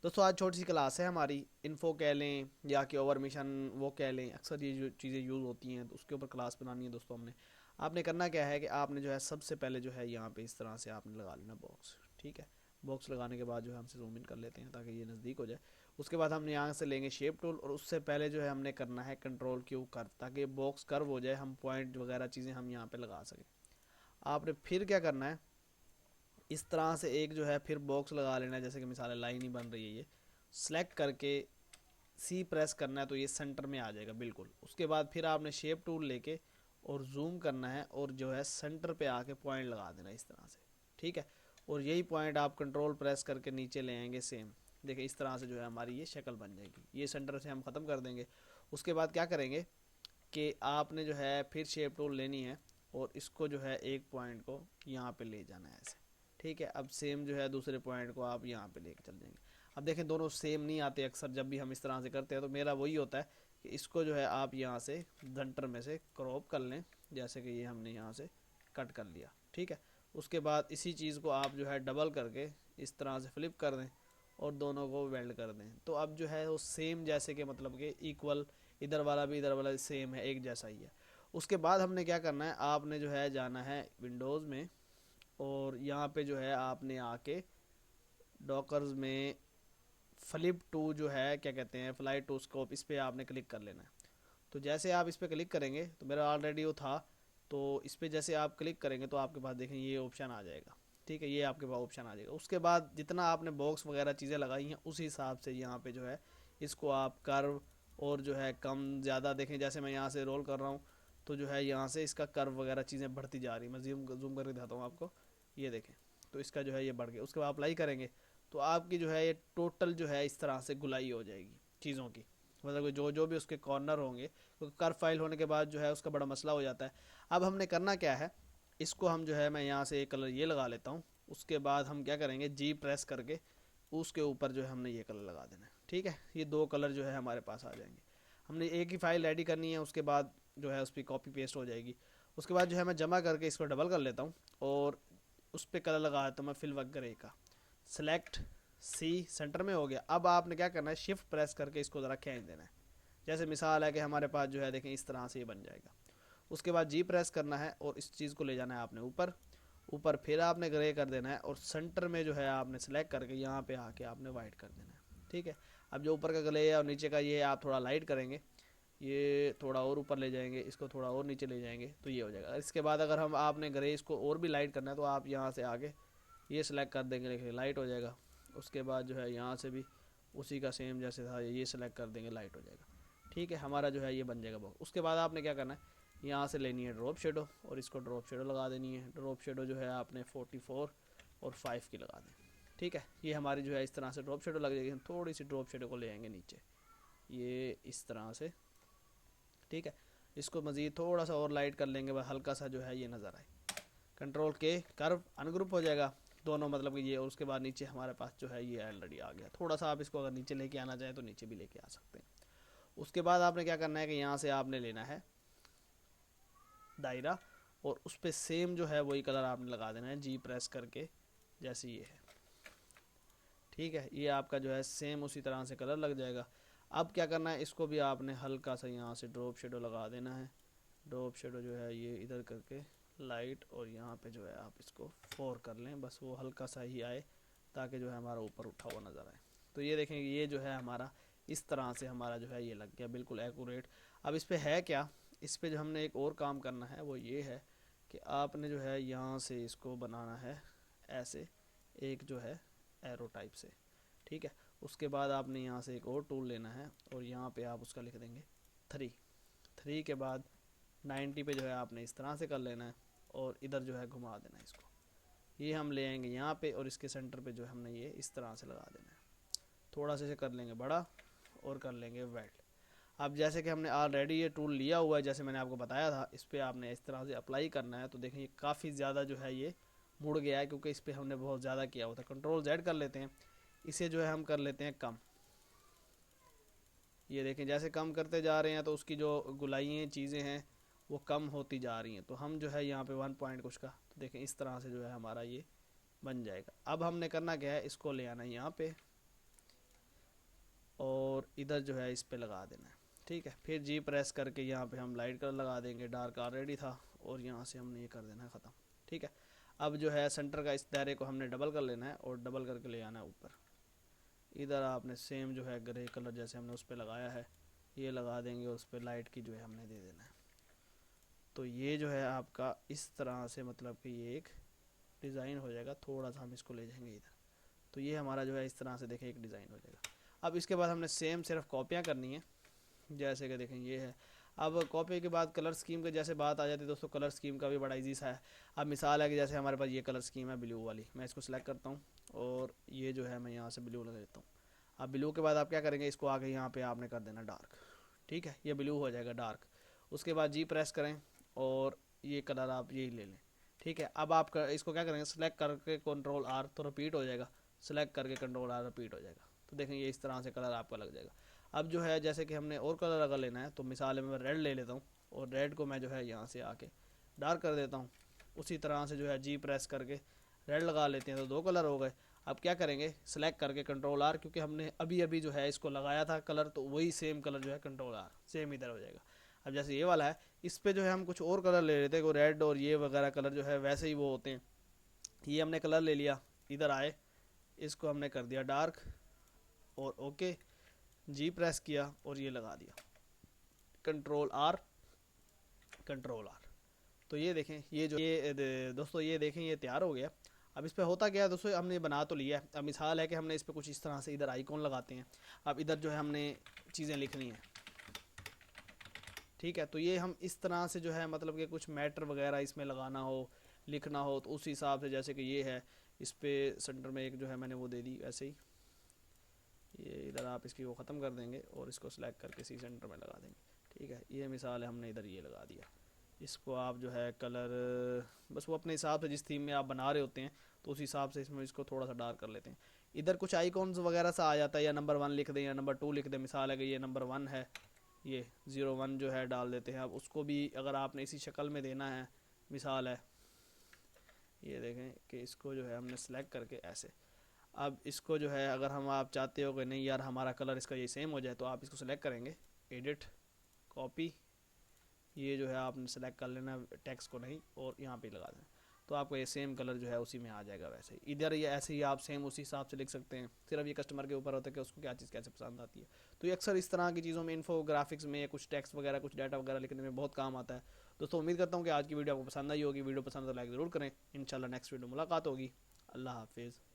दोस्तों आज छोटी सी क्लास है हमारी, इन्फो कह लें या कि ओवर मिशन वो कह लें, अक्सर ये जो चीज़ें यूज़ होती हैं तो उसके ऊपर क्लास बनानी है दोस्तों। हमने आपने करना क्या है कि आपने जो है सबसे पहले जो है यहाँ पे इस तरह से आपने लगा लेना बॉक्स। ठीक है, बॉक्स लगाने के बाद जो है हमसे जूम इन कर लेते हैं ताकि ये नज़दीक हो जाए। उसके बाद हम यहाँ से लेंगे शेप टूल और उससे पहले जो है हमने करना है कंट्रोल क्यू कर, ताकि बॉक्स कर्व हो जाए, हम पॉइंट वगैरह चीज़ें हम यहाँ पे लगा सकें। आपने फिर क्या करना है, इस तरह से एक जो है फिर बॉक्स लगा लेना है, जैसे कि मिसाल लाइन ही बन रही है, ये सेलेक्ट करके सी प्रेस करना है तो ये सेंटर में आ जाएगा बिल्कुल। उसके बाद फिर आपने शेप टूल लेके और जूम करना है और जो है सेंटर पे आके पॉइंट लगा देना इस तरह से। ठीक है, और यही पॉइंट आप कंट्रोल प्रेस करके नीचे ले आएंगे सेम। देखिए इस तरह से जो है हमारी ये शक्ल बन जाएगी, ये सेंटर से हम ख़त्म कर देंगे। उसके बाद क्या करेंगे कि आपने जो है फिर शेप टूल लेनी है और इसको जो है एक पॉइंट को यहाँ पे ले जाना है ऐसे। ठीक है, अब सेम जो है दूसरे पॉइंट को आप यहाँ पे लेके चल जाएंगे। अब देखें दोनों सेम नहीं आते, अक्सर जब भी हम इस तरह से करते हैं तो मेरा वही होता है कि इसको जो है आप यहाँ से सेंटर में से क्रॉप कर लें, जैसे कि ये हमने यहाँ से कट कर लिया। ठीक है, उसके बाद इसी चीज़ को आप जो है डबल करके इस तरह से फ्लिप कर दें और दोनों को वेल्ड कर दें, तो अब जो है वो सेम जैसे कि मतलब कि इक्वल, इधर वाला भी इधर वाला सेम है, एक जैसा ही है। उसके बाद हमने क्या करना है, आपने जो है जाना है विंडोज़ में और यहाँ पे जो है आपने आके डॉकर्स में फ्लिप टू जो है क्या कहते हैं फ्लाई टू स्कोप, इस पर आपने क्लिक कर लेना है। तो जैसे आप इस पर क्लिक करेंगे तो मेरा ऑलरेडी वो था, तो इस पर जैसे आप क्लिक करेंगे तो आपके पास देखें ये ऑप्शन आ जाएगा। ठीक है, ये आपके पास ऑप्शन आ जाएगा। उसके बाद जितना आपने बॉक्स वगैरह चीज़ें लगाई हैं उस हिसाब से यहाँ पे जो है इसको आप कर्व और जो है कम ज़्यादा देखें, जैसे मैं यहाँ से रोल कर रहा हूँ तो जो है यहाँ से इसका कर्व वगैरह चीज़ें बढ़ती जा रही। मैं जूम जूम करके दिखाता हूँ आपको, ये देखें तो इसका जो है ये बढ़ गया। उसके बाद अप्लाई करेंगे तो आपकी जो है ये टोटल जो है इस तरह से गुलाई हो जाएगी चीज़ों की, मतलब जो जो भी उसके कॉर्नर होंगे, क्योंकि कर्व फाइल होने के बाद जो है उसका बड़ा मसला हो जाता है। अब हमने करना क्या है, इसको हम जो है मैं यहाँ से एक कलर ये लगा लेता हूँ। उसके बाद हम क्या करेंगे, जी प्रेस करके उसके ऊपर जो है हमने ये कलर लगा देना है। ठीक है, ये दो कलर जो है हमारे पास आ जाएंगे। हमने एक ही फाइल रेडी करनी है, उसके बाद जो है उस पर कॉपी पेस्ट हो जाएगी। उसके बाद जो है मैं जमा करके इसको डबल कर लेता हूँ और उस पर कलर लगा देता हूँ मैं फिल ग्रे का। सेलेक्ट सी, सेंटर में हो गया। अब आपने क्या करना है, शिफ्ट प्रेस करके इसको ज़रा खींच देना है। जैसे मिसाल है कि हमारे पास जो है देखें इस तरह से ये बन जाएगा। उसके बाद जी प्रेस करना है और इस चीज़ को ले जाना है आपने ऊपर। ऊपर फिर आपने ग्रे कर देना है और सेंटर में जो है आपने सेलेक्ट करके यहाँ पे आके आपने वाइट कर देना है। ठीक है, अब जो ऊपर का ग्रे है और नीचे का ये आप थोड़ा लाइट करेंगे, ये थोड़ा और ऊपर ले जाएंगे, इसको थोड़ा और नीचे ले जाएंगे तो ये हो जाएगा। इसके बाद अगर हम आपने ग्रे इसको और भी लाइट करना है तो आप यहाँ से आगे ये सिलेक्ट कर देंगे, देखिए लाइट हो जाएगा। उसके बाद जो है यहाँ से भी उसी का सेम जैसे था ये सिलेक्ट कर देंगे, लाइट हो जाएगा। ठीक है, हमारा जो है ये बन जाएगा बॉक्स। उसके बाद आपने क्या करना है, यहाँ से लेनी है ड्रॉप शेडो और इसको ड्रॉप शेडो लगा देनी है। ड्रॉप शेडो जो है आपने 44 और 5 की लगा दें। ठीक है, ये हमारी जो है इस तरह से ड्रॉप शेडो लग जाएगी। हम थोड़ी सी ड्रॉप शेडो को ले आएंगे नीचे, ये इस तरह से। ठीक है, इसको मज़ीद थोड़ा सा और लाइट कर लेंगे, बस हल्का सा जो है ये नज़र आए। कंट्रोल के कर्व अनग्रुप हो जाएगा दोनों, मतलब कि ये। और उसके बाद नीचे हमारे पास जो है ये ऑलरेडी आ गया। थोड़ा सा आप इसको अगर नीचे लेके आना चाहें तो नीचे भी लेके आ सकते हैं। उसके बाद आपने क्या करना है कि यहाँ से आपने लेना है दायरा और उस पर सेम जो है वही कलर आपने लगा देना है जी प्रेस करके, जैसे ये है। ठीक है, ये आपका जो है सेम उसी तरह से कलर लग जाएगा। अब क्या करना है, इसको भी आपने हल्का सा यहाँ से ड्रॉप शेडो लगा देना है। ड्रॉप शेडो जो है ये इधर करके लाइट और यहाँ पे जो है आप इसको 4 कर लें, बस वो हल्का सा ही आए ताकि जो है हमारा ऊपर उठा हुआ नज़र आए। तो ये देखें ये जो है हमारा इस तरह से हमारा जो है ये लग गया बिल्कुल एक्यूरेट। अब इस पर है क्या, इस पर जो हमने एक और काम करना है वो ये है कि आपने जो है यहाँ से इसको बनाना है ऐसे एक जो है एरो टाइप से। ठीक है, उसके बाद आपने यहाँ से एक और टूल लेना है और यहाँ पे आप उसका लिख देंगे 3। 3 के बाद 90 पे जो है आपने इस तरह से कर लेना है और इधर जो है घुमा देना है इसको। ये हम ले आएंगे यहाँ पे और इसके सेंटर पे जो हमने ये इस तरह से लगा देना है। थोड़ा सा इसे कर लेंगे बड़ा और कर लेंगे वेल्ड। अब जैसे कि हमने ऑलरेडी ये टूल लिया हुआ है, जैसे मैंने आपको बताया था, इस पर आपने इस तरह से अप्लाई करना है। तो देखें ये काफ़ी ज़्यादा जो है ये मुड़ गया है क्योंकि इस पर हमने बहुत ज़्यादा किया हुआ था। कंट्रोल जेड कर लेते हैं, इसे जो है हम कर लेते हैं कम। ये देखें जैसे कम करते जा रहे हैं तो उसकी जो गुलाइयाँ चीज़ें हैं वो कम होती जा रही हैं। तो हम जो है यहाँ पे 1 पॉइंट कुछ का, तो देखें इस तरह से जो है हमारा ये बन जाएगा। अब हमने करना क्या है, इसको ले आना है यहाँ पे और इधर जो है इस पे लगा देना है। ठीक है, फिर जी प्रेस करके यहाँ पे हम लाइट कलर लगा देंगे, डार्क ऑलरेडी था, और यहाँ से हमने ये कर देना है ख़त्म। ठीक है, अब जो है सेंटर का इस दायरे को हमने डबल कर लेना है और डबल करके ले आना है ऊपर। इधर आपने सेम जो है ग्रे कलर जैसे हमने उस पर लगाया है ये लगा देंगे, उस पर लाइट की जो है हमने दे देना है। तो ये जो है आपका इस तरह से मतलब कि ये एक डिज़ाइन हो जाएगा। थोड़ा सा हम इसको ले जाएंगे इधर, तो ये हमारा जो है इस तरह से देखें एक डिज़ाइन हो जाएगा। अब इसके बाद हमने सेम सिर्फ कॉपियाँ करनी है, जैसे कि देखें ये है। अब कॉपी के बाद कलर स्कीम के जैसे बात आ जाती है दोस्तों, कलर स्कीम का भी बड़ा इजी सा है। अब मिसाल है कि जैसे हमारे पास ये कलर स्कीम है ब्लू वाली, मैं इसको सिलेक्ट करता हूँ और ये जो है मैं यहाँ से ब्लू लगा देता हूँ। अब ब्लू के बाद आप क्या करेंगे, इसको आगे यहाँ पे आपने कर देना डार्क। ठीक है, ये ब्लू हो जाएगा डार्क। उसके बाद जी प्रेस करें और ये कलर आप यही ले लें। ठीक है, अब आप इसको क्या करेंगे, सेलेक्ट करके कंट्रोल आर तो रिपीट हो जाएगा, सेलेक्ट करके कंट्रोल आर रिपीट हो जाएगा। तो देखें ये इस तरह से कलर आपका लग जाएगा। अब जो है जैसे कि हमने और कलर अगर लेना है तो मिसाल में मैं रेड ले लेता हूँ और रेड को मैं जो है यहाँ से आके डार्क कर देता हूँ। उसी तरह से जो है जी प्रेस करके रेड लगा लेते हैं, तो दो कलर हो गए। अब क्या करेंगे, सेलेक्ट करके कंट्रोल आर, क्योंकि हमने अभी अभी जो है इसको लगाया था कलर, तो वही सेम कलर जो है कंट्रोल आर सेम इधर हो जाएगा। अब जैसे ये वाला है इस पर जो है हम कुछ और कलर ले लेते हैं, रेड और ये वगैरह कलर जो है वैसे ही वो होते हैं। ये हमने कलर ले लिया, इधर आए, इसको हमने कर दिया डार्क और ओके, जी प्रेस किया और ये लगा दिया कंट्रोल आर कंट्रोल आर। तो ये देखें ये जो ये दोस्तों ये देखें ये तैयार हो गया। अब इस पे होता क्या है दोस्तों, हमने बना तो लिया है। अब मिसाल है कि हमने इस पे कुछ इस तरह से इधर आइकॉन लगाते हैं। अब इधर जो है हमने चीज़ें लिखनी है। ठीक है, तो ये हम इस तरह से जो है मतलब कि कुछ मैटर वगैरह इसमें लगाना हो, लिखना हो, तो उस हिसाब से जैसे कि ये है इस पे सेंटर में एक जो है मैंने वो दे दी ऐसे ही। ये इधर आप इसकी वो ख़त्म कर देंगे और इसको सिलेक्ट करके सी सेंटर में लगा देंगे। ठीक है, ये मिसाल है हमने इधर ये लगा दिया। इसको आप जो है कलर बस वो अपने हिसाब से जिस थीम में आप बना रहे होते हैं तो उस हिसाब से इसमें इसको थोड़ा सा डार्क कर लेते हैं। इधर कुछ आइकॉन्स वगैरह सा आ जाता है, या नंबर 1 लिख दें या नंबर 2 लिख दें। मिसाल है कि ये नंबर 1 है, ये 01 जो है डाल देते हैं। अब उसको भी अगर आपने इसी शक्ल में देना है, मिसाल है ये देखें कि इसको जो है हमने सेलेक्ट करके ऐसे, अब इसको जो है अगर हम आप चाहते हो कि नहीं यार हमारा कलर इसका ये सेम हो जाए, तो आप इसको सेलेक्ट करेंगे, एडिट, कॉपी, ये जो है आपने सेलेक्ट कर लेना टेक्स्ट को नहीं, और यहाँ पे लगा देना, तो आपको ये सेम कलर जो है उसी में आ जाएगा। वैसे ही इधर ये ऐसे ही आप सेम उसी हिसाब से लिख सकते हैं। सिर्फ ये कस्टमर के ऊपर होता है कि उसको क्या चीज़ कैसे पसंद आती है। तो ये अक्सर इस तरह की चीज़ों में, इन्फोग्राफिक्स में कुछ टेक्स्ट वगैरह कुछ डाटा वगैरह लिखने में बहुत काम आता है। दोस्तों उम्मीद करता हूँ कि आज की वीडियो आपको पसंद आई होगी। वीडियो पसंद तो लाइक ज़रूर करें। इंशाल्लाह नेक्स्ट वीडियो मुलाकात होगी। अल्लाह हाफिज़।